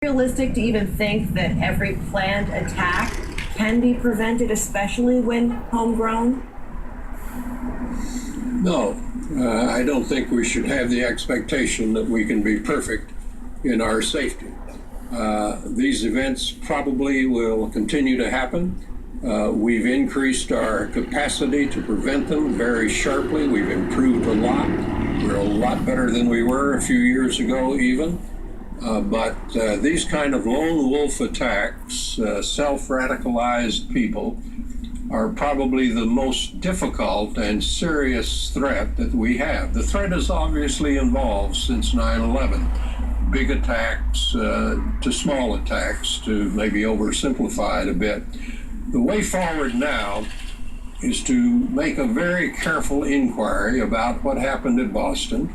Realistic to even think that every planned attack can be prevented, especially when homegrown? No, I don't think we should have the expectation that we can be perfect in our safety. These events probably will continue to happen. We've increased our capacity to prevent them very sharply. We've improved a lot. We're a lot better than we were a few years ago even. But these kind of lone wolf attacks, self-radicalized people, are probably the most difficult and serious threat that we have. The threat is obviously involved since 9/11. Big attacks to small attacks, to maybe oversimplify it a bit. The way forward now is to make a very careful inquiry about what happened at Boston,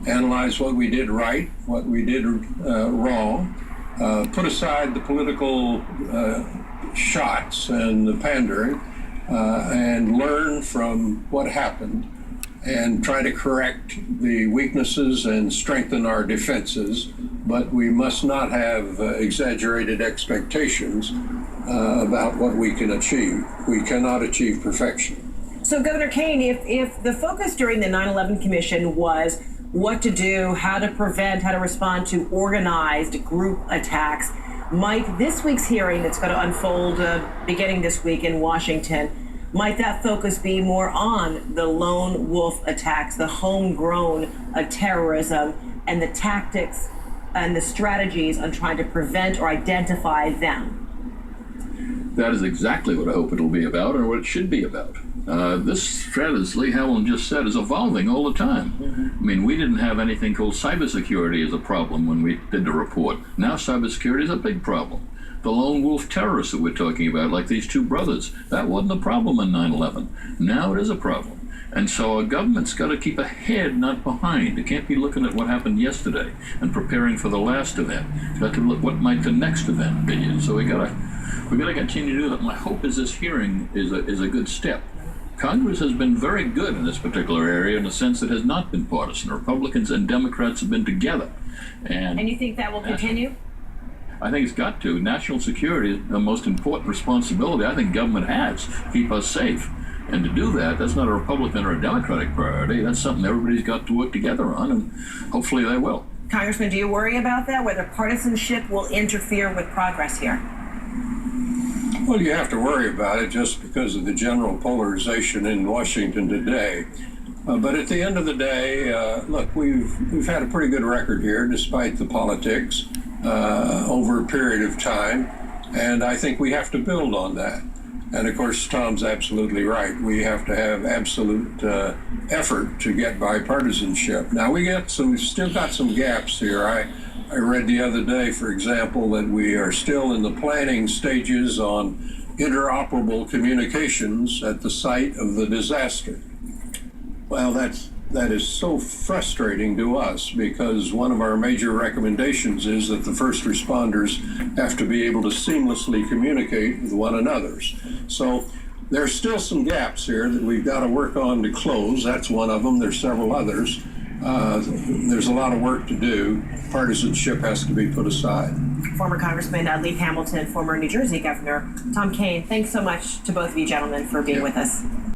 analyze what we did right, what we did wrong, put aside the political shots and the pandering, and learn from what happened and try to correct the weaknesses and strengthen our defenses. But we must not have exaggerated expectations about what we can achieve. We cannot achieve perfection. So, Governor Kane, if the focus during the 9/11 Commission was what to do, how to prevent, how to respond to organized group attacks, might this week's hearing that's going to unfold beginning this week in Washington, might that focus be more on the lone wolf attacks, the homegrown terrorism, and the tactics and the strategies on trying to prevent or identify them? That is exactly what I hope it'll be about, or what it should be about. This threat, as Lee Howland just said, is evolving all the time. I mean, we didn't have anything called cybersecurity as a problem when we did the report. Now cybersecurity is a big problem. The lone wolf terrorists that we're talking about, like these two brothers, that wasn't a problem in 9/11. Now it is a problem. And so our government's got to keep ahead, not behind. It can't be looking at what happened yesterday and preparing for the last event. It's got to look what might the next event be. And so we got to continue to do that. My hope is this hearing is a good step. Congress has been very good in this particular area in a sense that has not been partisan. Republicans and Democrats have been together. And you think that will continue? I think it's got to. National security is the most important responsibility I think government has to keep us safe. And to do that, that's not a Republican or a Democratic priority. That's something everybody's got to work together on, and hopefully they will. Congressman, do you worry about that, whether partisanship will interfere with progress here? Well, you have to worry about it just because of the general polarization in Washington today. But at the end of the day, look, we've had a pretty good record here, despite the politics, over a period of time, and I think we have to build on that. And of course, Tom's absolutely right. We have to have absolute effort to get bipartisanship. Now we've still got some gaps here. I read the other day, for example, that we are still in the planning stages on interoperable communications at the site of the disaster. Well, that is so frustrating to us, because one of our major recommendations is that the first responders have to be able to seamlessly communicate with one another. So there's still some gaps here that we've got to work on to close. That's one of them. There's several others. There's a lot of work to do. Partisanship has to be put aside. Former Congressman Lee Hamilton, former New Jersey Governor Tom Kean, thanks so much to both of you gentlemen for being with us.